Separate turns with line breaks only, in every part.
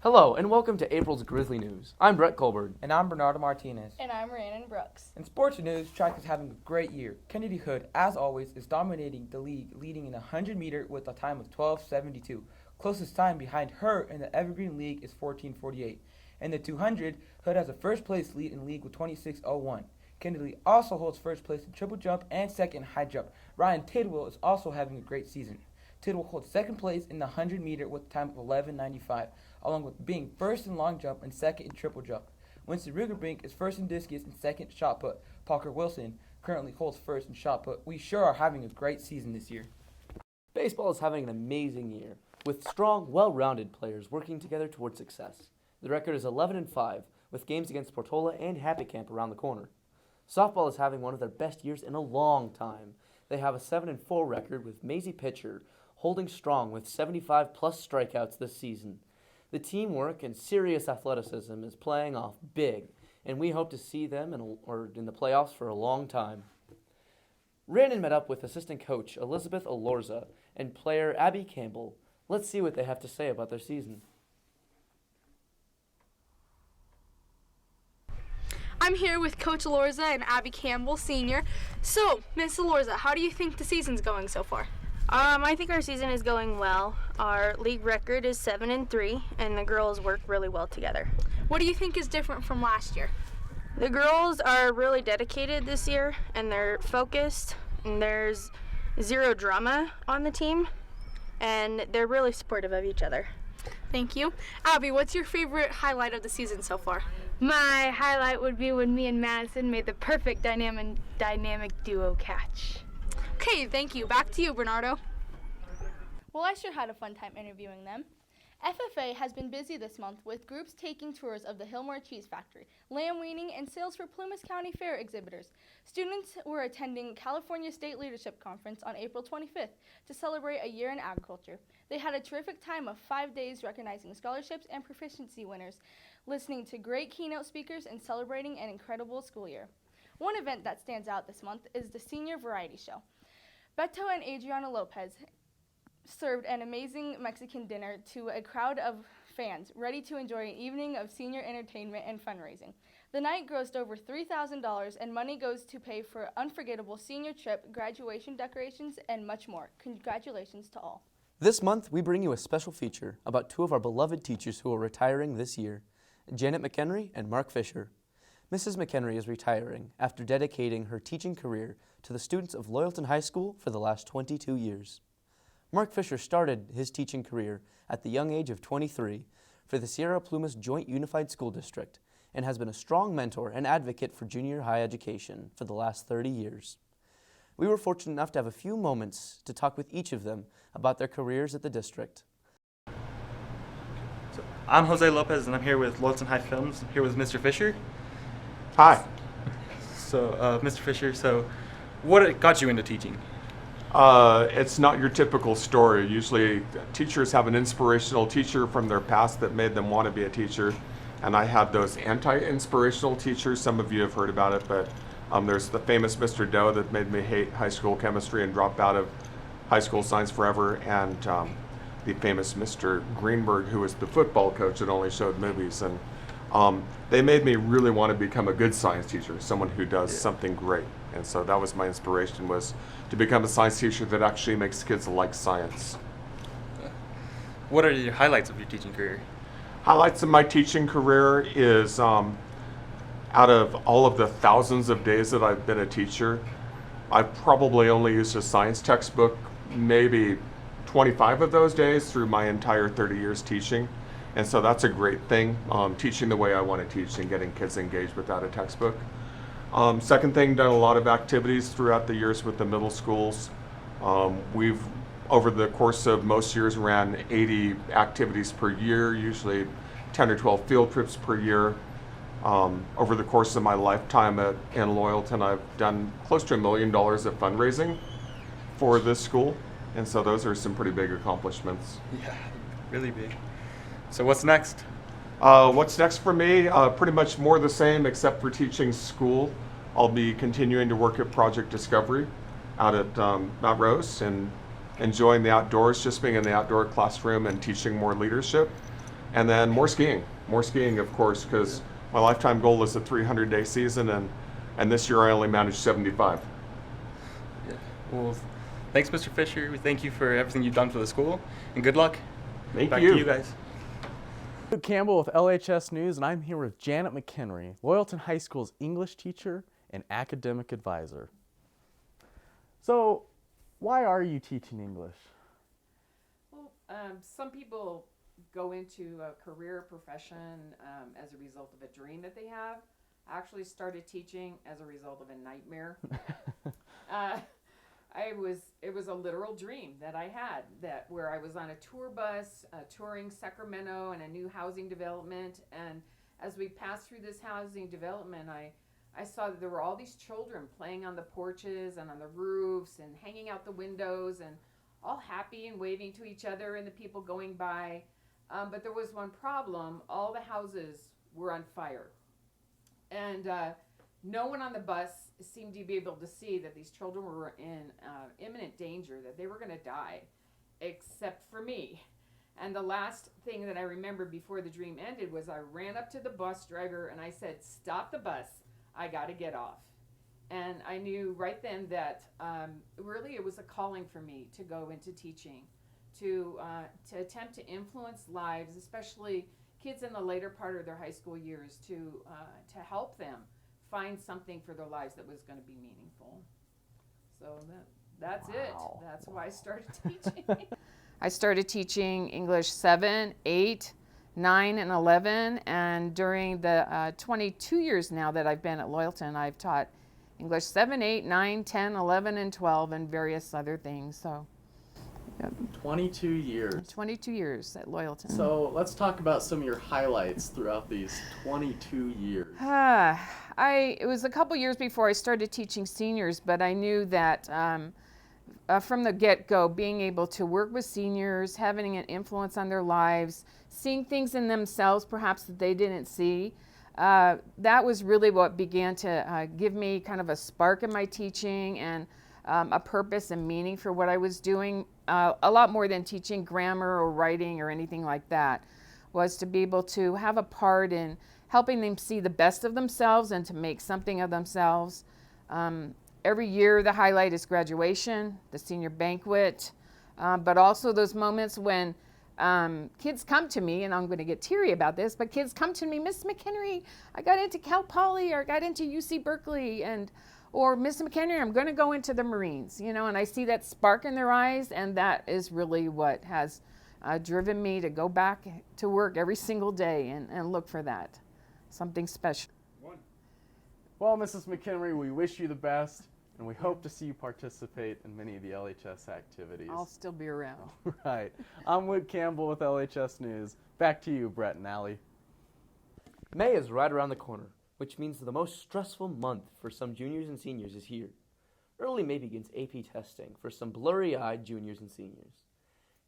Hello, and welcome to April's Grizzly News. I'm Brett Colbert.
And I'm Bernardo Martinez.
And I'm Rhiannon Brooks.
In sports news, track is having a great year. Kennedy Hood, as always, is dominating the league, leading in the 100-meter with a time of 12:72. Closest time behind her in the Evergreen League is 14:48. In the 200, Hood has a first-place lead in the league with 26:01. Kennedy also holds first place in triple jump and second in high jump. Ryan Tidwell is also having a great season. Tidwell holds second place in the 100-meter with a time of 11:95. Along with being first in long jump and second in triple jump. Winston Rugerbrink is first in discus and second in shot put. Parker Wilson currently holds first in shot put. We sure are having a great season this year.
Baseball is having an amazing year, with strong, well-rounded players working together towards success. The record is 11-5, with games against Portola and Happy Camp around the corner. Softball is having one of their best years in a long time. They have a 7-4 record with Maisie Pitcher holding strong with 75-plus strikeouts this season. The teamwork and serious athleticism is playing off big, and we hope to see them in the playoffs for a long time. Rhiannon met up with assistant coach Elizabeth Alorza and player Abby Campbell. Let's see what they have to say about their season.
I'm here with Coach Alorza and Abby Campbell, senior. So, Miss Alorza, how do you think the season's going so far?
I think our season is going well. Our league record is 7-3, and the girls work really well together.
What do you think is different from last year?
The girls are really dedicated this year, and they're focused, and there's zero drama on the team, and they're really supportive of each other.
Thank you. Abby, what's your favorite highlight of the season so far?
My highlight would be when me and Madison made the perfect dynamic duo catch.
Okay, thank you. Back to you, Bernardo.
Well, I sure had a fun time interviewing them. FFA has been busy this month with groups taking tours of the Hillmore Cheese Factory, lamb weaning, and sales for Plumas County Fair exhibitors. Students were attending California State Leadership Conference on April 25th to celebrate a year in agriculture. They had a terrific time of 5 days recognizing scholarships and proficiency winners, listening to great keynote speakers, and celebrating an incredible school year. One event that stands out this month is the Senior Variety Show. Beto and Adriana Lopez served an amazing Mexican dinner to a crowd of fans ready to enjoy an evening of senior entertainment and fundraising. The night grossed over $3,000, and money goes to pay for unforgettable senior trip, graduation decorations, and much more. Congratulations to all.
This month, we bring you a special feature about two of our beloved teachers who are retiring this year, Janet Mchenry and Mark Fisher. Mrs. Mchenry is retiring after dedicating her teaching career to the students of Loyalton High School for the last 22 years. Mark Fisher started his teaching career at the young age of 23 for the Sierra-Plumas Joint Unified School District and has been a strong mentor and advocate for junior high education for the last 30 years. We were fortunate enough to have a few moments to talk with each of them about their careers at the district.
So, I'm Jose Lopez, and I'm here with Loyalton High Films, here with Mr. Fisher.
Hi.
So, Mr. Fisher, what got you into teaching?
It's not your typical story. Usually teachers have an inspirational teacher from their past that made them want to be a teacher. And I had those anti-inspirational teachers. Some of you have heard about it, but there's the famous Mr. Doe that made me hate high school chemistry and drop out of high school science forever. And the famous Mr. Greenberg, who was the football coach that only showed movies. And they made me really want to become a good science teacher, someone who does something great. And so that was my inspiration, was to become a science teacher that actually makes kids like science.
What are your highlights of your teaching career?
Highlights of my teaching career is out of all of the thousands of days that I've been a teacher, I've probably only used a science textbook maybe 25 of those days through my entire 30 years teaching. And so that's a great thing, teaching the way I want to teach and getting kids engaged without a textbook. Second thing, done a lot of activities throughout the years with the middle schools. We've, over the course of most years, ran 80 activities per year, usually 10 or 12 field trips per year. Over the course of my lifetime in Loyalton, I've done close to $1 million of fundraising for this school. And so those are some pretty big accomplishments.
Yeah, really big. So what's next?
What's next for me? Pretty much more the same, except for teaching school. I'll be continuing to work at Project Discovery out at Mount Rose and enjoying the outdoors, just being in the outdoor classroom and teaching more leadership. And then more skiing, of course, because my lifetime goal is a 300-day season, and this year I only managed 75.
Yeah. Well, thanks, Mr. Fisher. We thank you for everything you've done for the school, and good luck.
Thank
Back
you.
to you guys.
Luke Campbell with LHS News, and I'm here with Janet Mchenry, Loyalton High School's English teacher and academic advisor. So, why are you teaching English?
Well, some people go into a career profession as a result of a dream that they have. I actually started teaching as a result of a nightmare. It was a literal dream that I had, where I was on a tour bus touring Sacramento and a new housing development, and as we passed through this housing development, I saw that there were all these children playing on the porches and on the roofs and hanging out the windows and all happy and waving to each other and the people going by. But there was one problem. All the houses were on fire. And no one on the bus seemed to be able to see that these children were in imminent danger, that they were going to die, except for me. And the last thing that I remember before the dream ended was I ran up to the bus driver and I said, "Stop the bus. I got to get off." And I knew right then that really it was a calling for me to go into teaching, to attempt to influence lives, especially kids in the later part of their high school years, to help them find something for their lives that was going to be meaningful. So that's it. That's why I started teaching. I started teaching English 7, 8, 9, and 11, and during the 22 years now that I've been at Loyalton, I've taught English 7, 8, 9, 10, 11, and 12, and various other things. So,
22 years.
22 years at Loyalton.
So let's talk about some of your highlights throughout these 22 years.
It was a couple years before I started teaching seniors, but I knew that from the get-go, being able to work with seniors, having an influence on their lives, seeing things in themselves perhaps that they didn't see, that was really what began to give me kind of a spark in my teaching and a purpose and meaning for what I was doing. A lot more than teaching grammar or writing or anything like that, was to be able to have a part in helping them see the best of themselves and to make something of themselves. Every year the highlight is graduation, the senior banquet, but also those moments when kids come to me, and I'm going to get teary about this, but kids come to me, "Miss Mchenry, I got into Cal Poly, or I got into UC Berkeley, or Miss Mchenry, I'm going to go into the Marines," and I see that spark in their eyes, and that is really what has driven me to go back to work every single day and look for that, something special.
Well, Mrs. Mchenry, we wish you the best, and we hope to see you participate in many of the LHS activities.
I'll still be around.
Right. I'm Luke Campbell with LHS News. Back to you, Brett and Allie.
May is right around the corner, which means the most stressful month for some juniors and seniors is here. Early May begins AP testing for some blurry-eyed juniors and seniors.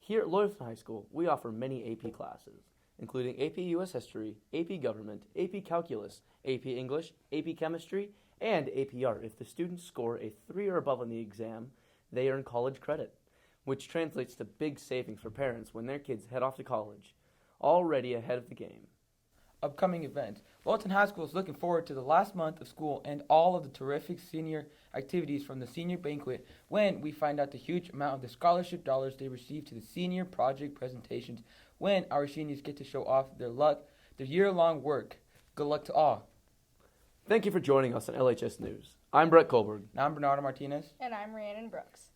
Here at Loyalton High School, we offer many AP classes, including AP US History, AP Government, AP Calculus, AP English, AP Chemistry, and AP Art. If the students score a 3 or above on the exam, they earn college credit, which translates to big savings for parents when their kids head off to college, already ahead of the game.
Upcoming events. Loyalton High School is looking forward to the last month of school and all of the terrific senior activities from the senior banquet when we find out the huge amount of the scholarship dollars they receive to the senior project presentations, when our seniors get to show off their year-long work. Good luck to all.
Thank you for joining us on LHS News. I'm Brett Kohlberg.
And I'm Bernardo Martinez.
And I'm Rhiannon Brooks.